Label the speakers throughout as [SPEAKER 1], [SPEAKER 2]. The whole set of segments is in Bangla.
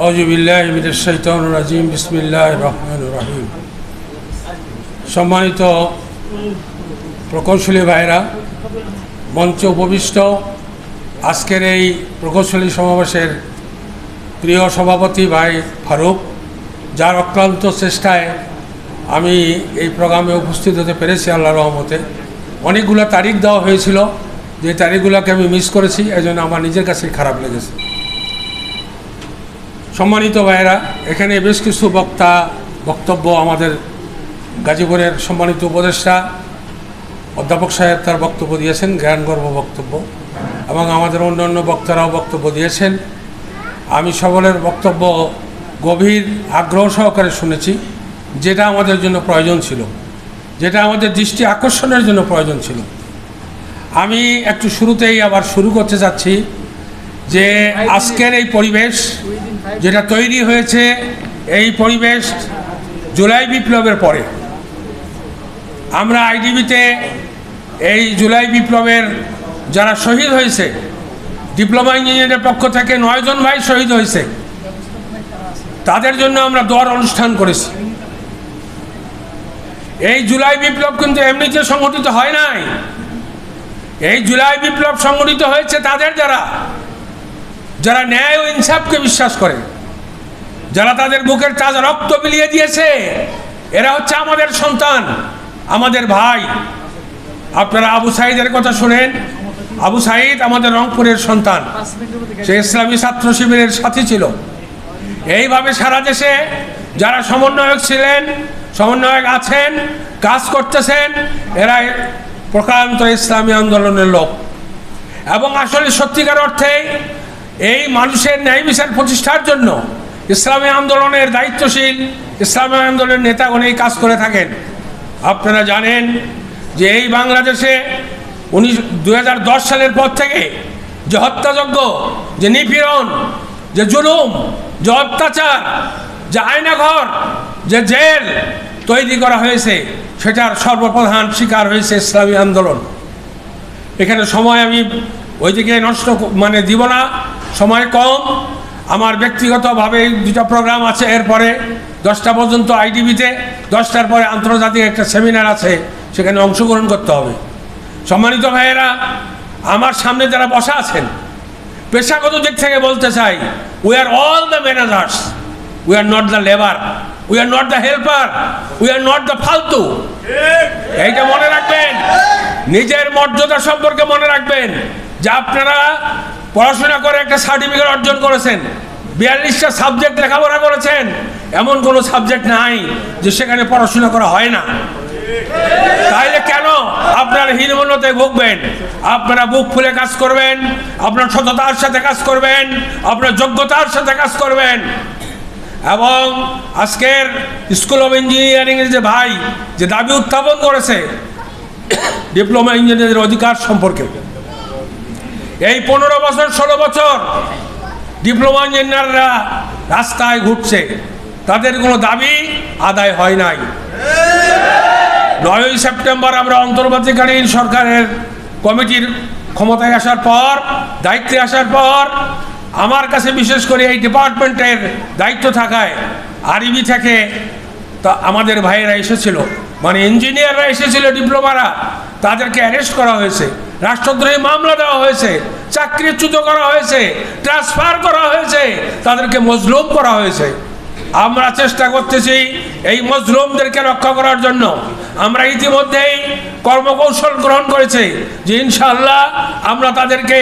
[SPEAKER 1] আউযু বিল্লাহি মিনাশ শাইতানির রাজিম বিসমিল্লাহির রহমানির রহিম। সম্মানিত প্রকৌশলী ভাইরা, মঞ্চে উপবিষ্ট আজকের এই প্রকৌশলী সমাবেশের প্রিয় সভাপতি ভাই ফারুক, যার অক্লান্ত চেষ্টায় আমি এই প্রোগ্রামে উপস্থিত হতে পেরেছি আল্লাহর রহমতে। অনেকগুলো তারিখ দেওয়া হয়েছিল, যে তারিখগুলোকে আমি মিস করেছি, এই জন্য আমার নিজের কাছে খারাপ লেগেছে। সম্মানিত ভাইয়েরা, এখানে বেশ কিছু বক্তব্য আমাদের গাজীপুরের সম্মানিত উপদেষ্টা অধ্যাপক সাহেব তার বক্তব্য দিয়েছেন, জ্ঞানগর্ভ বক্তব্য, এবং আমাদের অন্যান্য বক্তারাও বক্তব্য দিয়েছেন। আমি সকলের বক্তব্য গভীর আগ্রহ সহকারে শুনেছি, যেটা আমাদের জন্য প্রয়োজন ছিল, যেটা আমাদের দৃষ্টি আকর্ষণের জন্য প্রয়োজন ছিল। আমি একটু শুরুতেই আবার শুরু করতে চাচ্ছি যে আজকের এই পরিবেশ যেটা তৈরি হয়েছে, এই পরিবেশ জুলাই বিপ্লবের পরে। আমরা আইডিবিতে এই জুলাই বিপ্লবের যারা শহীদ হয়েছে, ডিপ্লোমা ইঞ্জিনিয়ারের পক্ষ থেকে 9 জন ভাই শহীদ হয়েছে, তাদের জন্য আমরা দোয়ার অনুষ্ঠান করেছি। এই জুলাই বিপ্লব কিন্তু এমনিতে সংগঠিত হয় নাই। এই জুলাই বিপ্লব সংগঠিত হয়েছে তাদের যারা ন্যায় ও ইনসাফকে বিশ্বাস করে, যারা তাদের বুকের তাজা রক্ত বিলিয়ে দিয়েছে। এরা হচ্ছে আমাদের সন্তান, আমাদের ভাই। আপনারা আবু সাঈদের কথা শুনেন। আবু সাঈদ আমাদের রংপুরের সন্তান, সে ইসলামী ছাত্র শিবিরের সাথী ছিল। এইভাবে সারা দেশে যারা সমন্বয়ক ছিলেন, সমন্বয়ক আছেন, কাজ করতেছেন, এরা প্রকারান্ত ইসলামী আন্দোলনের লোক। এবং আসলে সত্যিকার অর্থে এই মানুষের ন্যায় বিচার প্রতিষ্ঠার জন্য ইসলামী আন্দোলনের দায়িত্বশীল ইসলামী আন্দোলনের নেতাগণ এই কাজ করে থাকেন। আপনারা জানেন যে এই বাংলাদেশে 2010 সালের পর থেকে যে হত্যাযজ্ঞ, যে নিপীড়ন, যে জুলুম, যে অত্যাচার, যে আয়নাঘর, যে জেল তৈরি করা হয়েছে, সেটার সর্বপ্রধান শিকার হয়েছে ইসলামী আন্দোলন। এখানে সময় আমি ওইদিকে নষ্ট দিব না, সময় কম। আমার ব্যক্তিগতভাবে 2টা প্রোগ্রাম আছে, এরপরে 10টা পর্যন্ত আইডিবিতে, 10টার পরে আন্তর্জাতিক একটা সেমিনার আছে, সেখানে অংশগ্রহণ করতে হবে। সম্মানিত ভাইয়েরা, আমার সামনে যারা বসা আছেন, পেশাগত দিক থেকে বলতে চাই, we are all the managers, we are not the labour, we are not the helper, we are not the ফালতু। এইটা মনে রাখবেন, নিজের মর্যাদা সম্পর্কে মনে রাখবেন যে আপনারা পড়াশোনা করে একটা সার্টিফিকেট অর্জন করেছেন, 42টা সাবজেক্ট লেখাপড়া করেছেন, এমন কোনো সাবজেক্ট নাই যে সেখানে পড়াশোনা করা হয় না। তাইলে কেন আপনারা হীনমন্যতায় ভুগবেন? আপনারা বুক খুলে কাজ করবেন, আপনার সততার সাথে কাজ করবেন, আপনার যোগ্যতার সাথে কাজ করবেন। এবং আজকের স্কুল অফ ইঞ্জিনিয়ারিংয়ের যে ভাই যে দাবি উত্থাপন করেছে ডিপ্লোমা ইঞ্জিনিয়ারের অধিকার সম্পর্কে, এই 15 বছর 16 বছর ডিপ্লোমা ইঞ্জিনিয়াররা রাস্তায় ঘুরছে, তাদের কোনো দাবি আদায় হয় নাই। 9ই সেপ্টেম্বর আমরা অন্তর্বর্তীকালীন সরকারের কমিটির ক্ষমতায় আসার পর, দায়িত্বে আসার পর, আমার কাছে বিশেষ করে এই ডিপার্টমেন্টের দায়িত্ব থাকায় আরবি থেকে তা আমাদের ভাইয়েরা এসেছিল, মানে ইঞ্জিনিয়াররা এসেছিল, ডিপ্লোমারা, তাদেরকে অ্যারেস্ট করা হয়েছে, রাষ্ট্রদ্রোহী মামলা দেওয়া হয়েছে, চাকরিচ্যুত করা হয়েছে, ট্রান্সফার করা হয়েছে, তাদেরকে মজলুম করা হয়েছে। আমরা চেষ্টা করতেছি এই মজলুমদেরকে রক্ষা করার জন্য। আমরা ইতিমধ্যেই কর্মকৌশল গ্রহণ করেছি যে ইনশাআল্লাহ আমরা তাদেরকে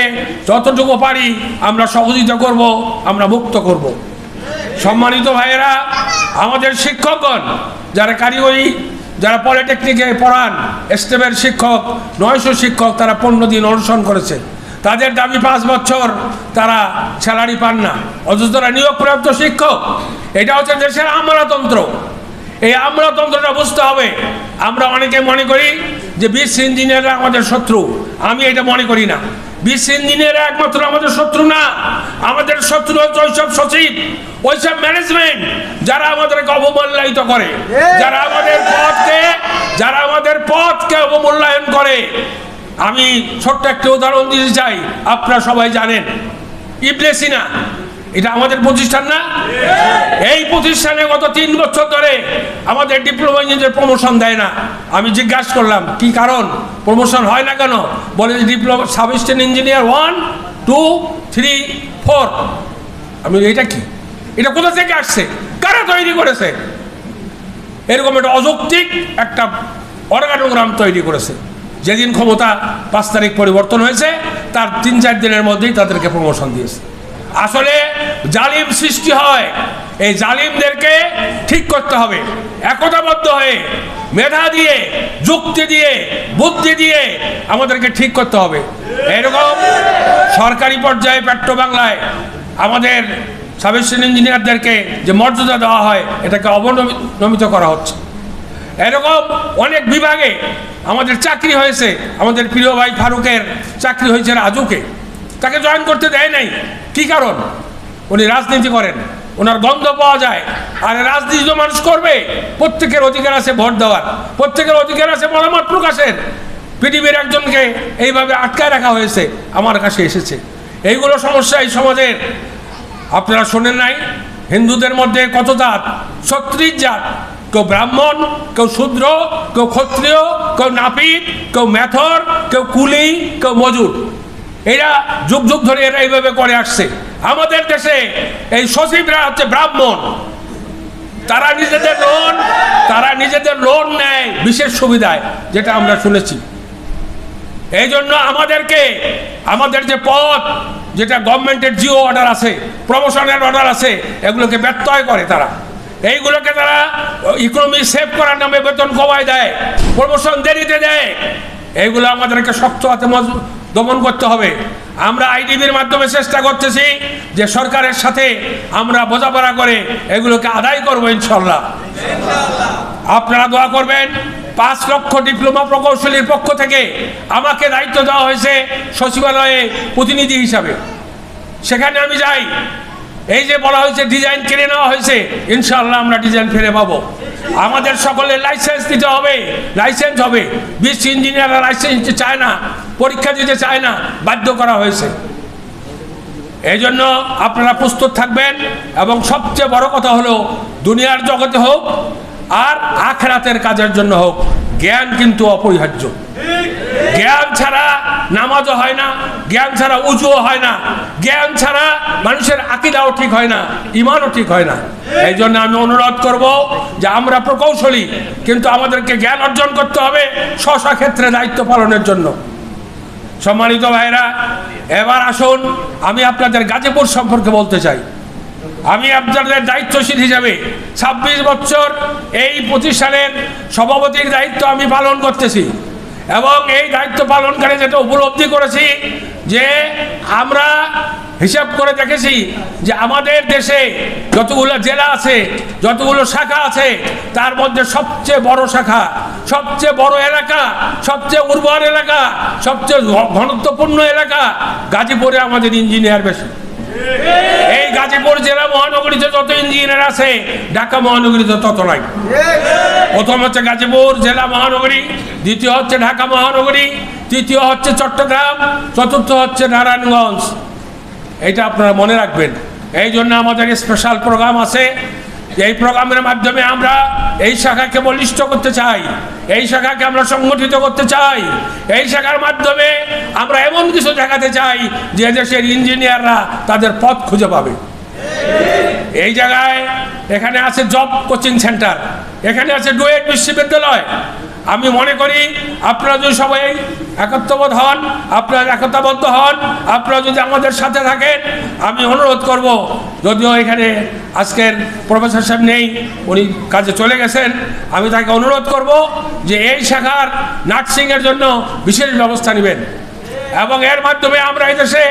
[SPEAKER 1] যতটুকু পারি আমরা সহযোগিতা করব, আমরা মুক্ত করব। সম্মানিত ভাইয়েরা, আমাদের শিক্ষকগণ যারা কারিগরি, যারা পলিটেকনিকে পড়ান, স্টেমের শিক্ষক 900 শিক্ষক, তারা 15 দিন অনশন করেছে। তাদের দাবি 5 বছর তারা স্যালারি পান না, অথচ তারা নিয়োগপ্রাপ্ত শিক্ষক। এটা হচ্ছে দেশের আমলাতন্ত্র। এই আমলাতন্ত্রটা বুঝতে হবে। আমরা অনেকে মনে করি যে বিশ ইঞ্জিনিয়াররা আমাদের শত্রু, আমি এটা মনে করি না। বিশ ইঞ্জিনিয়াররা একমাত্র আমাদের শত্রু না, আমাদের শত্রু হচ্ছে ওইসব সচিব, ওইসব ম্যানেজমেন্ট যারা আমাদেরকে অবমূল্যায়িত করে, যারা আমাদের পথকে অবমূল্যায়ন করে। আমি ছোট্ট একটা উদাহরণ দিতে চাই, আপনারা সবাই জানেন ইবনে সিনা এটা আমাদের প্রতিষ্ঠান না? এই প্রতিষ্ঠানে গত 3 বছর ধরে আমাদের ডিপ্লোমা ইঞ্জিনিয়ার প্রমোশন দেয় না। আমি জিজ্ঞাসা করলাম কি কারণ, প্রমোশন হয় না কেন? বলে ডিপ্লোমা সাব অ্যাসিস্ট্যান্ট ইঞ্জিনিয়ার 1, 2, 3, 4। আমি এটা কি, এটা কোথা থেকে আসছে, কারা তৈরি করেছে? এরকম একটা অযৌক্তিক একটা অর্গানোগ্রাম তৈরি করেছে। যেদিন ক্ষমতা 5 তারিখ পরিবর্তন হয়েছে তার 3-4 দিনের মধ্যেই তাদেরকে প্রমোশন দিয়েছে। আসলে জালিম সৃষ্টি হয়, এই জালিমদেরকে ঠিক করতে হবে, একতাবদ্ধ হয়ে মেধা দিয়ে, যুক্তি দিয়ে, বুদ্ধি দিয়ে আমাদেরকে ঠিক করতে হবে। এরকম সরকারি পর্যায়ে পেট্রো বাংলায় আমাদের সাব অ্যাসিস্ট্যান্ট ইঞ্জিনিয়ারদেরকে যে মর্যাদা দেওয়া হয় এটাকে অবনমিত করা হচ্ছে। এরকম অনেক বিভাগে আমাদের চাকরি হয়েছে। আমাদের প্রিয় ভাই ফারুকের চাকরি হয়েছে রাজুকে, তাকে জয়েন করতে দেয় নাই। কি কারণ? উনি রাজনীতি করেন, ওনার গন্ধ পাওয়া যায়। আর রাজনীতি তো মানুষ করবে, প্রত্যেকের অধিকার আছে ভোট দেওয়ার, প্রত্যেকের অধিকার আছে মতামত প্রকাশের। পৃথিবীর একজনকে এইভাবে আটকায় রাখা হয়েছে, আমার কাছে এসেছে। এইগুলো সমস্যা এই সমাজের। আপনারা শোনেন নাই হিন্দুদের মধ্যে কত জাত? 36 জাত। কেউ ব্রাহ্মণ, কেউ শূদ্র, কেউ ক্ষত্রিয়, কেউ নাপিত, কেউ মেথর, কেউ কুলি, কেউ মজুর। এরা যুগ যুগ ধরে এরা এইভাবে করে আসছে। আমাদের দেশে এই সচিবরা হচ্ছে ব্রাহ্মণ, তারা নিজেদের লোন নেয় বিশেষ সুবিধায়, যেটা আমরা শুনেছি। এই জন্য আমাদেরকে আমাদের যে পদ, যেটা গভর্নমেন্টের জিও অর্ডার আছে, প্রমোশনের অর্ডার আছে, এগুলোকে ব্যত্যয় করে তারা। এইগুলোকে তারা ইকোনমি সেভ করার নামে বেতন কমায় দেয়, প্রমোশন দেরিতে দেয়। এইগুলো আমাদেরকে শক্ত হাতে দমন করতে হবে। আমরা আইডিবির মাধ্যমে চেষ্টা করতেছি যে সরকারের সাথে আমরা বোঝাপড়া করে এগুলোকে আদায় করবো ইনশাল্লাহ। আপনারা দোয়া করবেন। 5 লক্ষ ডিপ্লোমা প্রকৌশলীর পক্ষ থেকে আমাকে দায়িত্ব দেওয়া হয়েছে সচিবালয়ে প্রতিনিধি হিসাবে। সেখানে আমি যাই। এই যে বলা হয়েছে ডিজাইন কিনে নেওয়া হয়েছে, ইনশাআল্লাহ আমরা ডিজাইন ফিরে পাবো। আমাদের সকলের লাইসেন্স দিতে হবে, লাইসেন্স হবে। 20 ইঞ্জিনিয়াররা লাইসেন্স দিতে চায় না, পরীক্ষা দিতে চায় না, বাধ্য করা হয়েছে। এই জন্য আপনারা প্রস্তুত থাকবেন। এবং সবচেয়ে বড় কথা হলো, দুনিয়ার জগতে হোক আর আখিরাতের কাজের জন্য হোক, জ্ঞান কিন্তু অপরিহার্য। জ্ঞান ছাড়া নামাজও হয় না, জ্ঞান ছাড়া উজুও হয় না, জ্ঞান ছাড়া মানুষের আকীদাও ঠিক হয় না, ঈমানও ঠিক হয় না। এই জন্য আমি অনুরোধ করব যে আমরা প্রকৌশলী, কিন্তু আমাদেরকে জ্ঞান অর্জন করতে হবে স্ব ক্ষেত্রে দায়িত্ব পালনের জন্য। সম্মানিত ভাইরা, এবার আসুন আমি আপনাদের গাজীপুর সম্পর্কে বলতে চাই। আমি আপনাদের দায়িত্বশীল হিসাবে 26 বছর এই প্রতিষ্ঠানের সভাপতির দায়িত্ব আমি পালন করতেছি। এবং এই দায়িত্ব পালনকারী যেটা উপলব্ধি করেছি যে আমরা হিসাব করে দেখেছি যে আমাদের দেশে যতগুলো জেলা আছে, যতগুলো শাখা আছে, তার মধ্যে সবচেয়ে বড় শাখা, সবচেয়ে বড় এলাকা, সবচেয়ে উর্বর এলাকা, সবচেয়ে ঘনত্বপূর্ণ এলাকা গাজীপুরে আমাদের ইঞ্জিনিয়ার বেশি। এই গাজীপুর জেলা মহানগরীতে যত ইঞ্জিনিয়ার আছে, ঢাকা মহানগরীতে তত নাই। প্রথম হচ্ছে গাজীপুর জেলা মহানগরী, দ্বিতীয় হচ্ছে ঢাকা মহানগরী, তৃতীয় হচ্ছে চট্টগ্রাম, চতুর্থ হচ্ছে নারায়ণগঞ্জ। এটা আপনারা মনে রাখবেন। এই জন্য আমাদের স্পেশাল প্রোগ্রাম আছে। এই প্রোগ্রামের মাধ্যমে আমরা এই শাখাকে বলিষ্ঠ করতে চাই, এই শাখাকে আমরা সংগঠিত করতে চাই। এই শাখার মাধ্যমে আমরা এমন কিছু দেখাতে চাই যে দেশের ইঞ্জিনিয়াররা তাদের পথ খুঁজে পাবে। এই জায়গায় এখানে আছে জব কোচিং সেন্টার, এখানে আছে ডুয়েট বিশ্ববিদ্যালয়। আমি মনে করি আপনারা যদি সবাই একত্রবোধ হন, আপনারা একতাবদ্ধ হন, আপনারা যদি আমাদের সাথে থাকেন, আমি অনুরোধ করব, যদিও এখানে আজকের প্রফেসর সাহেব নেই, উনি কাজে চলে গেছেন, আমি তাকে অনুরোধ করব যে এই শাখার নার্সিংয়ের জন্য বিশেষ ব্যবস্থা নেবেন। এবং এর মাধ্যমে আমরা এই দেশে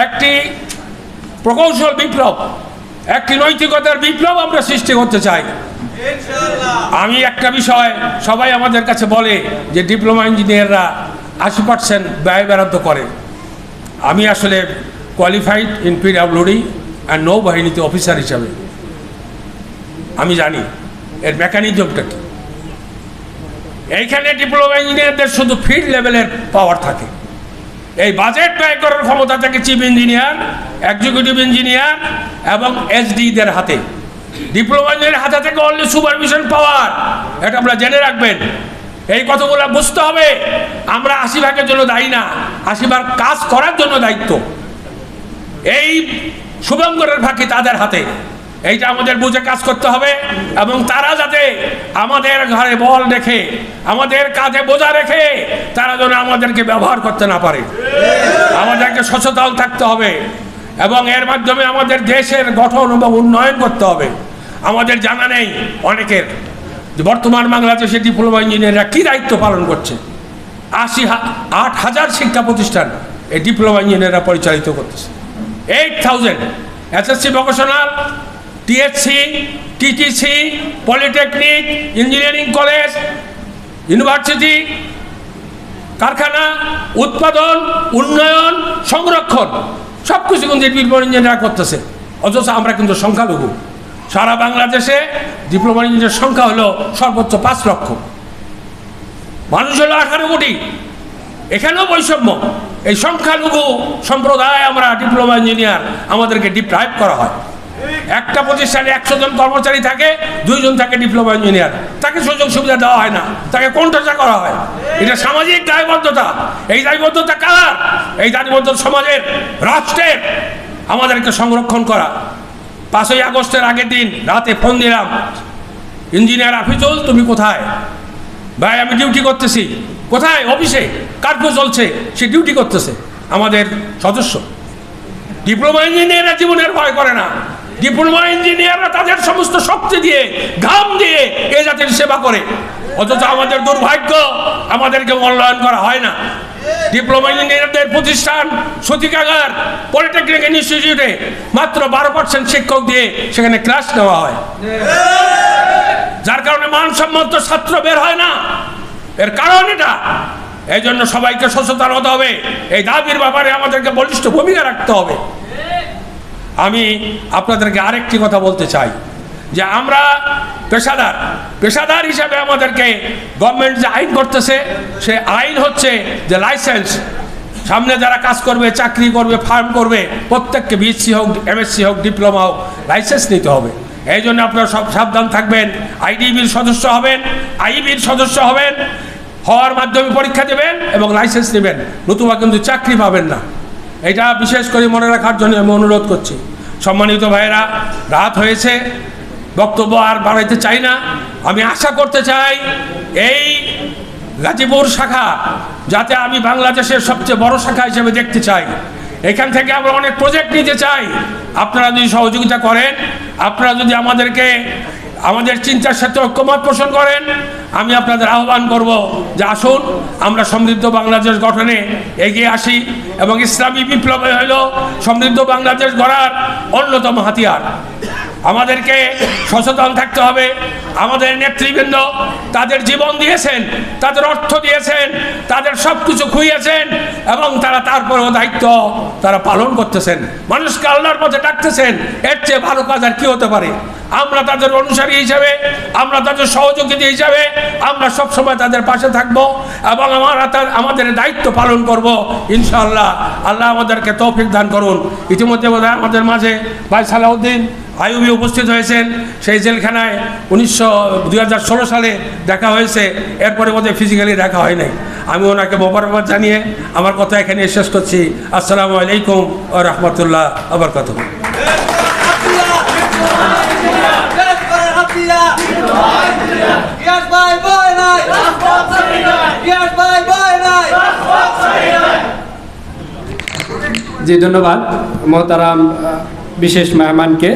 [SPEAKER 1] একটি প্রকৌশল বিপ্লব, একটি নৈতিকতার বিপ্লব আমরা সৃষ্টি করতে চাই। আমি একটা বিষয়, সবাই আমাদের কাছে বলে যে ডিপ্লোমা ইঞ্জিনিয়াররা 80% ব্যয় বরাদ্দ করে। আমি আসলে কোয়ালিফাইড ইন পিডব্লিউডি আর নৌবাহিনীতে অফিসার হিসাবে আমি জানি এর মেকানিজমটা কি। এইখানে ডিপ্লোমা ইঞ্জিনিয়ারদের শুধু ফিল্ড লেভেলের পাওয়ার থাকে, এই বাজেট ব্যয় করার ক্ষমতা থাকে চিফ ইঞ্জিনিয়ার, এক্সিকিউটিভ ইঞ্জিনিয়ার এবং এসডিদের হাতে। ডিপ্লোমা ইঞ্জিনিয়ারের হাতে থেকে অনলি সুপারভিশন পাওয়ার, এটা আপনারা জেনে রাখবেন। এই কথাগুলো বুঝতে হবে। আমরা 80 ভাগের জন্য দায়ী না, 80 ভাগ কাজ করার জন্য দায়িত্ব। এই শুভঙ্করের ফাঁকি তাদের হাতে, এইটা আমাদের বুঝে কাজ করতে হবে। এবং তারা যাতে আমাদের ঘরে বল রেখে, আমাদের কাঁধে বোঝা রেখে তারা যেন আমাদেরকে ব্যবহার করতে না পারে। আমাদেরকে সচেতন থাকতে হবে এবং এর মাধ্যমে আমাদের দেশের গঠন এবং উন্নয়ন করতে হবে। আমাদের জানা নেই অনেকের যে বর্তমান বাংলাদেশে ডিপ্লোমা ইঞ্জিনিয়াররা কী দায়িত্ব পালন করছে। 8,000 শিক্ষা প্রতিষ্ঠান এই ডিপ্লোমা ইঞ্জিনিয়াররা পরিচালিত করতেছে। 8,000 SSC vocational, TSC, TTC, polytechnic, engineering college, university, কারখানা, উৎপাদন, উন্নয়ন, সংরক্ষণ সব কিছু কিন্তু ডিপ্লোমা ইঞ্জিনিয়াররা করতেছে। অথচ আমরা কিন্তু সংখ্যালঘু। সারা বাংলাদেশে ডিপ্লোমা ইঞ্জিনিয়ারের সংখ্যা হলো সর্বোচ্চ 5 লক্ষ, মানুষ হলো 18 কোটি। এখানেও বৈষম্য। এই সংখ্যালঘু সম্প্রদায় আমরা ডিপ্লোমা ইঞ্জিনিয়ার, আমাদেরকে ডিপ্রাইভ করা হয়। একটা প্রতিষ্ঠানে 100 জন কর্মচারী থাকে, 2 জন থাকে ডিপ্লোমা ইঞ্জিনিয়ার, তাকে সুযোগ সুবিধা দেওয়া হয় না, তাকে কোণঠাসা করা হয়। এটা সামাজিক দায়বদ্ধতা। এই দায়বদ্ধতা কার? এই দায়বদ্ধতা সমাজের, রাষ্ট্রের। আমাদেরকে সংরক্ষণ করা। 5ই আগস্টের আগের দিন রাতে ফোন দিলাম, ইঞ্জিনিয়ার আফিজুল তুমি কোথায়? ভাই আমি ডিউটি করতেছি। কোথায়? অফিসে। কার্ফিউ চলছে, সে ডিউটি করতেছে। আমাদের সদস্য ডিপ্লোমা ইঞ্জিনিয়াররা জীবনের ভয় করে না। ডিপ্লোমা ইঞ্জিনিয়াররা তাদের সমস্ত শক্তি দিয়ে, ঘাম দিয়ে এ জাতির সেবা করে। অথচ আমাদের দুর্ভাগ্য, আমাদেরকে মূল্যায়ন করা হয় না। ডিপ্লোমা ইঞ্জিনিয়ারদের প্রতিষ্ঠান সতিকাগার, পলিটেকনিক ইনস্টিটিউটে মাত্র 12% শিক্ষক দিয়ে সেখানে ক্লাস নেওয়া হয়, যার কারণে মানসম্মত ছাত্র বের হয় না। এর কারণ এটা। এই জন্য সবাইকে সচেতন হতে হবে। এই দাবির ব্যাপারে আমাদেরকে বলিষ্ঠ ভূমিকা রাখতে হবে। আমি আপনাদেরকে আরেকটি কথা বলতে চাই যে আমরা পেশাদার হিসাবে আমাদেরকে গভর্নমেন্ট যে আইন করতেছে, সে আইন হচ্ছে যে লাইসেন্স। সামনে যারা কাজ করবে, চাকরি করবে, ফার্ম করবে, প্রত্যেককে বিএসসি হোক, এমএসসি হোক, ডিপ্লোমা হোক, লাইসেন্স নিতে হবে। এই জন্য আপনারা সব সাবধান থাকবেন। আইডিবির সদস্য হবেন, আইবির সদস্য হবেন, হওয়ার মাধ্যমে পরীক্ষা দেবেন এবং লাইসেন্স নেবেন, নতুবা কিন্তু চাকরি পাবেন না। এটা বিশেষ করে মনে রাখার জন্য আমি অনুরোধ করছি। সম্মানিত ভাইয়েরা, রাত হয়েছে, বক্তব্য আর বাড়াইতে চাই না। আমি আশা করতে চাই এই গাজীপুর শাখা যাতে আমি বাংলাদেশের সবচেয়ে বড় শাখা হিসেবে দেখতে চাই। এখান থেকে আমরা অনেক প্রজেক্ট নিতে চাই। আপনারা যদি সহযোগিতা করেন, আপনারা যদি আমাদের চিন্তার সাথে ঐক্যমত পোষণ করেন, আমি আপনাদের আহ্বান করব যে আসুন আমরা সমৃদ্ধ বাংলাদেশ গঠনে এগিয়ে আসি। এবং ইসলামী বিপ্লব হল সমৃদ্ধ বাংলাদেশ গড়ার অন্যতম হাতিয়ার। আমাদেরকে সচেতন থাকতে হবে। আমাদের নেতৃবৃন্দ তাদের জীবন দিয়েছেন, তাদের অর্থ দিয়েছেন, তাদের সব কিছু খুইয়েছেন এবং তারা তারপরেও দায়িত্ব তারা পালন করতেছেন, মানুষকে আল্লাহর পথে ডাকতেছেন। এর চেয়ে ভালো কাজ আর কি হতে পারে? আমরা তাদের অনুসারী হিসাবে, আমরা তাদের সহযোগী হিসাবে আমরা সবসময় তাদের পাশে থাকব এবং আমাদের দায়িত্ব পালন করব ইনশাআল্লাহ। আল্লাহ আমাদেরকে তৌফিক দান করুন। ইতিমধ্যে আমাদের মাঝে ভাই সালাউদ্দিন আইয়ুবী উপস্থিত হয়েছেন। সেই জেলখানায় 2016 সালে দেখা হয়েছে, এরপরে বোধহয় ফিজিক্যালি দেখা হয় নাই। আমি ওনাকে মোবারকবাদ জানিয়ে আমার কথা এখানে শেষ করছি। আসসালামু আলাইকুম ওয়া রাহমাতুল্লাহ ওয়া বারাকাতুহু।
[SPEAKER 2] জি ধন্যবাদ মোহতারাম বিশেষ মেহমানকে।